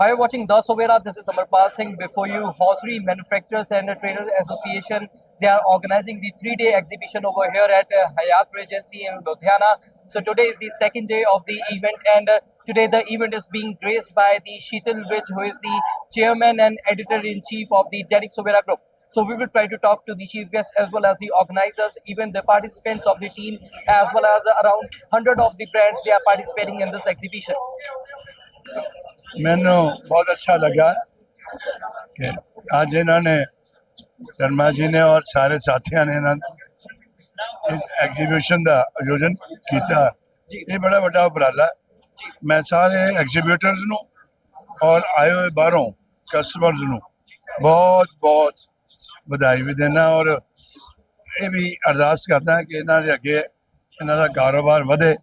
Hi, you're watching The Sovera. This is Amarpal Singh. Before you, Hosiery Manufacturers and Traders Association, they are organizing the three-day exhibition over here at Hayat Regency in Ludhiana. So today is the second day of the event, and today the event is being graced by the Sheetal Vij, who is the chairman and editor-in-chief of the Derek Sovera Group. So we will try to talk to the chief guest as well as the organizers, even the participants of the team, as well as around 100 of the brands they are participating in this exhibition. मैनू बहुत अच्छा लगा कि आज इन्होंने शर्मा जी ने और सारे साथियों ने इस एग्जीबिशन का आयोजन किया। ये बड़ा बड़ा उपराला। मैं सारे एग्जीबिटर्स नू और आए हुए बाहरों कस्टमर्स नू बहुत बहुत बधाई भी देना और ये भी अरदास करता कि इन्हों के अगे इन्हों का कारोबार वधे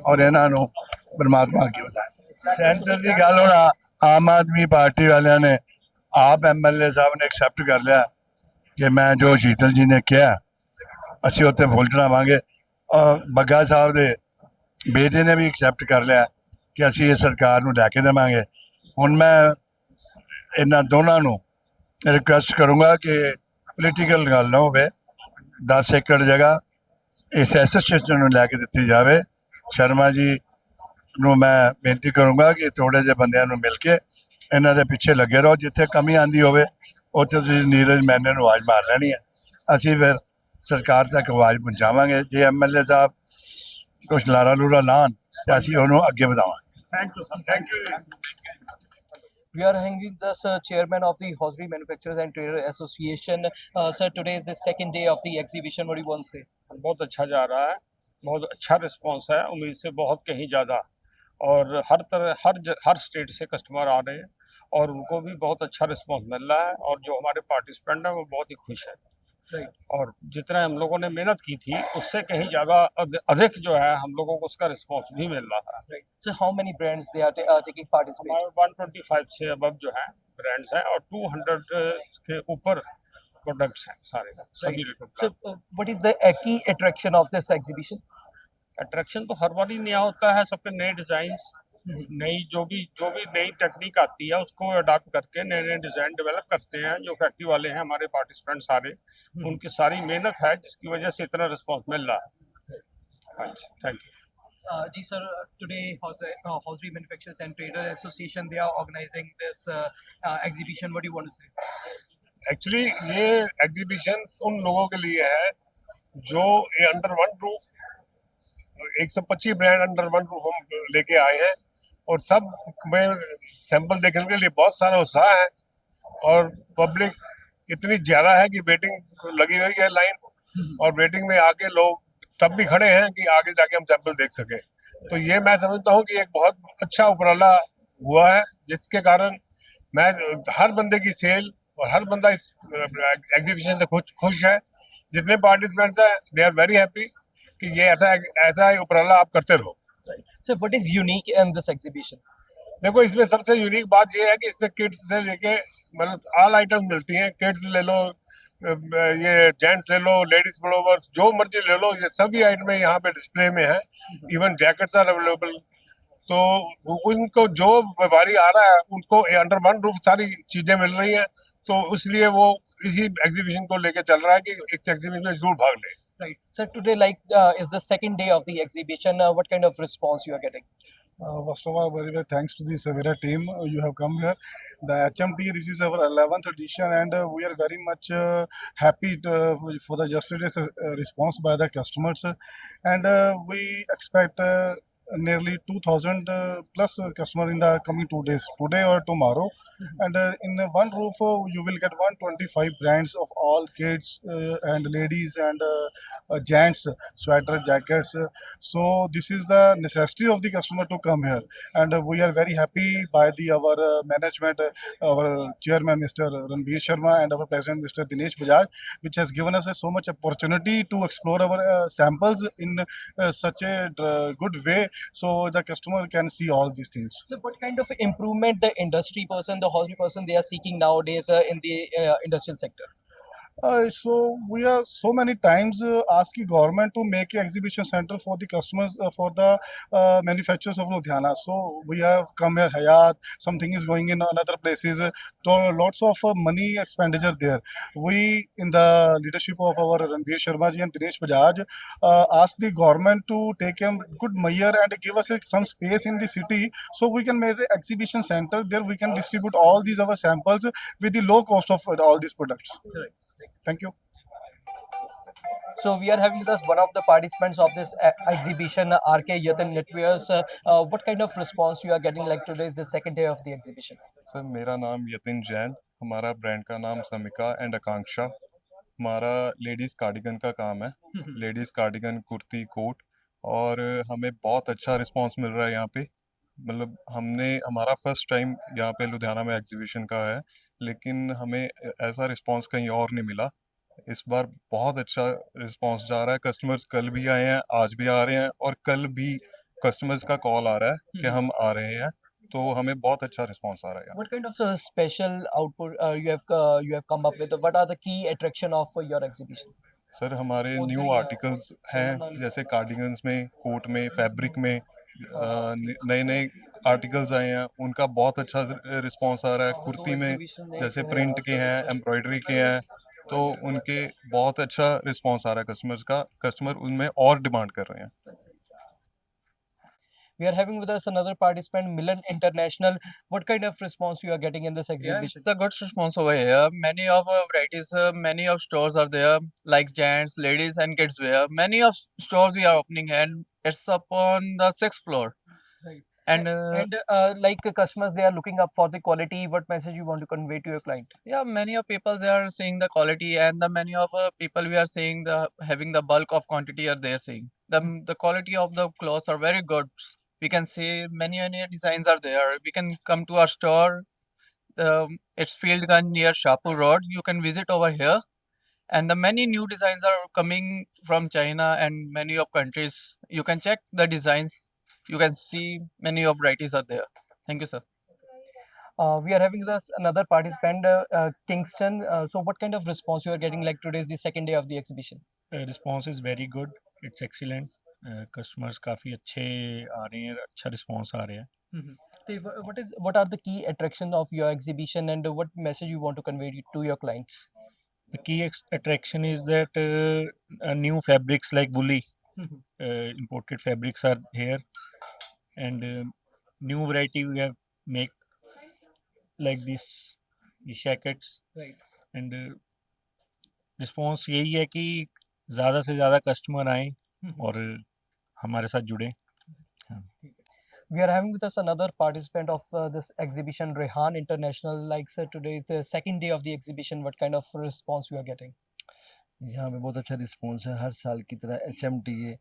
और इन्हों परमात्मा की बधाई। सेंटर की गल होना आम आदमी पार्टी वाले ने आप MLA साहब ने एक्सैप्ट कर लिया कि मैं जो शीतल जी ने कहा असी उत्ते फुल चढ़ावांगे और बग्गा साहब के बेटे ने भी एक्सैप्ट कर लिया कि असी ये सरकार नूं लैके देवांगे। हुण मैं इन्हां दोनों नूं रिक्वेस्ट करूँगा कि पोलीटिकल गल ना होवे, 10 एकड़ जगह इस एसोसीएशन नूं लैके दित्ती जावे। शर्मा जी नूं मैं बेनती करूँगा कि थोड़े जे बंदियां नूं मिल के इन्हां दे पिछे लगे रहो। जिथे कमी आंदी होवे उत्थे तुसीं नीरज मैने नूं आवाज़ मार लैनी है, असीं फिर सरकार तक आवाज़ पहुँचावांगे। जे MLA साहब कुछ लारा लूरा लान ते असीं उहनूं अगे वधावांगे। Thank you sir. Thank you. We are hanging this chairman of the Hosiery Manufacturers and Traders Association. Sir, today is the second day of the exhibition. What do you want to say? बहुत अच्छा जा रहा है, बहुत अच्छा response है, उम्मीद से बहुत कहीं ज़्यादा। और हर तरह हर स्टेट से कस्टमर आ रहे हैं और उनको भी बहुत अच्छा रिस्पांस मिल रहा है और जो हमारे पार्टिसिपेंट हैं वो बहुत ही खुश हैं। और जितना हम लोगों ने मेहनत की थी उससे कहीं ज़्यादा अधिक जो है हम लोगों को उसका रिस्पांस भी मिल रहा है। So how many brands they are taking participation? हमारे 125 से अबव जो है ब्रांड्स हैं और 200 के ऊपर प्रोडक्ट्स हैं सारे सभी So what is the key attraction of this exhibition? Attraction तो हर बार ही नया होता है, सबके नए डिजाइन्स, नई जो भी नई टेक्निक आती है उसको अडॉप्ट करके नए नए डिजाइन डेवलप करते हैं। जो फैक्ट्री वाले हैं हमारे पार्टिसिपेंट सारे, उनकी सारी मेहनत है जिसकी वजह से इतना रिस्पांस मिल रहा है। हाँ जी, thank you. Ji sir, today Hosiery Manufacturers and Traders Association they are organizing this exhibition. What do you want to say? Actually ये एग्जीबिशन उन लोगों के लिए है जो under one roof 125 brand under one roof हम लेके आए हैं और सब में सैंपल देखने के लिए बहुत सारा उत्साह है और पब्लिक इतनी ज़्यादा है कि वेटिंग लगी हुई है लाइन और वेटिंग में आके लोग तब भी खड़े हैं कि आगे जाके हम सैंपल देख सकें। तो ये मैं समझता हूँ कि एक बहुत अच्छा उपराला हुआ है जिसके कारण मैं हर बंदे की सेल और हर बंदा इस एग्जीबिशन से खुश है। जितने पार्टिसिपेंट्स हैं दे आर वेरी हैप्पी कि ये ऐसा उपराला आप करते रहो। So what is unique in this exhibition? देखो इसमें सबसे यूनिक बात ये है कि इसमें किड्स से लेके मतलब ऑल आइटम्स मिलती हैं। किड्स ले लो, ये जेंट्स ले लो, लेडीज ब्लोवर्स, जो मर्जी ले लो, ये सभी आइटमें यहाँ पे डिस्प्ले में है। Even jackets are available. तो उनको जो व्यापारी आ रहा है उनको अंडर वन रूफ सारी चीजें मिल रही हैं, तो इसलिए वो इसी एग्जीबिशन को लेके चल रहा है कि इस एग्जीबिशन में जरूर भाग लें। Right. So today, is the second day of the exhibition. What kind of response you are getting? First of all, very thanks to the Sovera team. You have come here. The HMT, this is our 11th edition, and we are very much happy for the yesterday's response by the customers. And we expect nearly 2,000 plus customers in the coming 2 days, today or tomorrow. And in one roof, you will get 125 brands of all kids and ladies and gents, sweater, jackets. So this is the necessity of the customer to come here. And we are very happy by our management, our chairman Mr. Ranbir Sharma and our president Mr. Dinesh Bajaj, which has given us so much opportunity to explore our samples in such a good way, so the customer can see all these things. So what kind of improvement the industry person, the hosiery person, they are seeking nowadays in the industrial sector? So we are so many times asking government to make an exhibition center for the customers, for the manufacturers of Ludhiana. So we have come here, Hayat. Something is going in another places. Lots of money expenditure there. We, in the leadership of our Ranbir Sharma ji and Dinesh Bajaj, ask the government to take a good measure and give us some space in the city, so we can make an exhibition center there. We can distribute all these our samples with the low cost of all these products. Thank you. So we are having with us one of the participants of this exhibition, RK Yatin Knitwears. What kind of response you are getting? Like today is the second day of the exhibition. Sir मेरा नाम यतिन जैन, हमारा brand का नाम समिका and आकांक्षा। हमारा ladies cardigan का काम है, ladies cardigan, kurti, coat, और हमें बहुत अच्छा रिस्पांस मिल रहा है यहाँ पे। मतलब हमारा फर्स्ट टाइम यहाँ पे लुधियाना में एग्जीबिशन का है, लेकिन हमें ऐसा रिस्पांस कहीं और नहीं मिला। इस बार बहुत अच्छा रिस्पांस जा रहा है। कस्टमर्स कल भी आए हैं, आज भी आ रहे हैं, और कल भी कस्टमर्स का कॉल आ रहा है कि हम आ रहे हैं, तो हमें बहुत अच्छा रिस्पांस आ रहा है। What kind of special output you have come up with? What are the key attraction of your exhibition? Sir हमारे न्यू आर्टिकल्स हैं, जैसे कार्डिगन्स में, कोट में, फैब्रिक में नए नए आर्टिकल्स आए हैं, उनका बहुत अच्छा रिस्पांस आ रहा है। कुर्ती में जैसे प्रिंट के हैं, एम्ब्रॉयडरी के हैं, तो उनके बहुत अच्छा रिस्पांस आ रहा है कस्टमर्स का। कस्टमर उनमें और डिमांड कर रहे हैं। We are having with us another participant, Milan International. What kind of response you are getting in this Yeah, exhibition? it's a good response over here. Many of varieties, many of stores are there, like gents, ladies, and kids wear. Many of stores we are opening, and it's up on the 6th floor. Right. And And like customers, they are looking up for the quality. What message you want to convey to your client? yeah, many of people they are seeing the quality, and the many of people we are seeing the having the bulk of quantity are there seeing the quality of the clothes are very good. We can see many designs are there. We can come to our store. It's Field Gun near Shapur Road. You can visit over here, and the many new designs are coming from China and many of countries. You can check the designs. You can see many of varieties are there. Thank you, sir. We are having with us another participant, Kingston. So what kind of response you are getting? Like today is the second day of the exhibition. Response is very good, it's excellent. Customers काफ़ी अच्छे आ रहे हैं, अच्छा response आ रहा है। So what are the key attraction of your exhibition, and what message you want to convey to your clients? The key attraction is that new fabrics like woolly, imported fabrics are here, and new variety we have make like these jackets, Right. and response यही है कि ज़्यादा से ज़्यादा customer आएँ और हमारे साथ जुड़ें। We are having with us another participant of this exhibition, Rehan International. Like sir, today is the second day of the exhibition. What kind of response you are getting? यहाँ पे बहुत अच्छा रिस्पॉन्स है। हर साल की तरह HMTA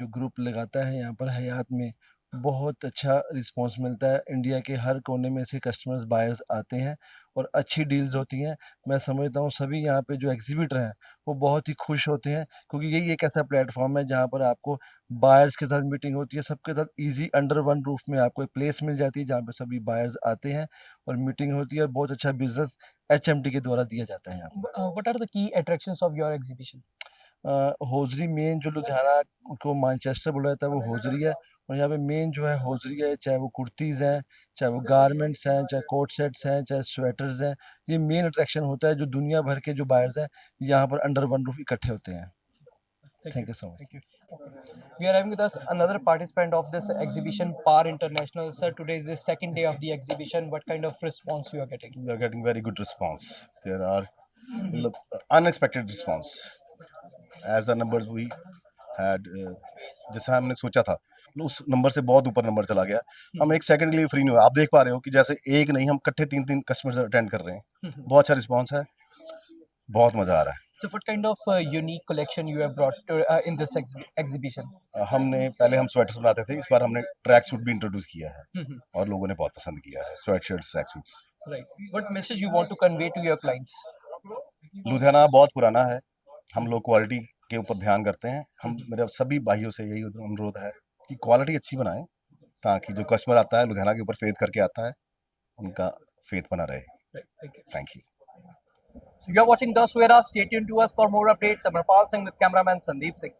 जो group लगाता है यहाँ पर हयात में, बहुत अच्छा रिस्पॉन्स मिलता है। इंडिया के हर कोने में से कस्टमर्स, बायर्स आते हैं और अच्छी डील्स होती हैं। मैं समझता हूँ सभी यहाँ पे जो एग्जीबिटर हैं वो बहुत ही खुश होते हैं, क्योंकि यही एक ऐसा प्लेटफॉर्म है जहाँ पर आपको बायर्स के साथ मीटिंग होती है, सबके साथ ईजी अंडर वन रूफ में आपको एक प्लेस मिल जाती है जहाँ पे सभी बायर्स आते हैं और मीटिंग होती है। बहुत अच्छा बिजनेस HMT के द्वारा दिया जाता है यहाँ पर। What are the key attractions of your exhibition? Hosiery main जो लुधियाना को मैनचेस्टर बोला जाता है वो होजरी है, और यहाँ पे मेन जो है होजरी है। चाहे वो कुर्तीज़ हैं, चाहे वो गारमेंट्स हैं, चाहे कोट सेट्स हैं, चाहे स्वेटर्स हैं, ये मेन अट्रैक्शन होता है जो दुनिया भर के जो बायर्स हैं यहाँ पर अंडर वन रूफ इकट्ठे होते हैं। Thank you so much. Thank you. We are having with us another participant of this exhibition, PAR International. Sir, today is the second day of the exhibition. What kind of response you are getting? We are getting very good response. There are unexpected response. As the numbers we had, जैसा हमने सोचा था उस number से बहुत ऊपर number चला गया। हम एक सेकंड के लिए फ्री नहीं हुए। आप देख पा रहे हो कि जैसे एक नहीं, हम इकट्ठे 3 कस्टमर्स अटेंड कर रहे हैं। बहुत अच्छा रिस्पांस है, बहुत मजा आ रहा है। So what kind of unique collection you have brought to, in this exhibition? हमने पहले हम स्वेटर्स बनाते थे, इस बार हमने ट्रैक सूट भी इंट्रोड्यूस किया है और लोगों ने बहुत पसंद किया है। Sweat shirts, track suits. Right. What message you want to convey to your clients? Ludhiana बहुत पुराना है, हम लोग क्वालिटी के ऊपर ध्यान करते हैं। हम मेरे सभी भाइयों से यही अनुरोध है कि क्वालिटी अच्छी बनाएं, ताकि जो कस्टमर आता है लुधियाना के ऊपर फेथ करके आता है, उनका फेथ बना रहे। Right. Thank you. Thank you. So you're watching The Swera. Stay tuned to us for more updates. Amarpal Singh with cameraman Sandeep Singh.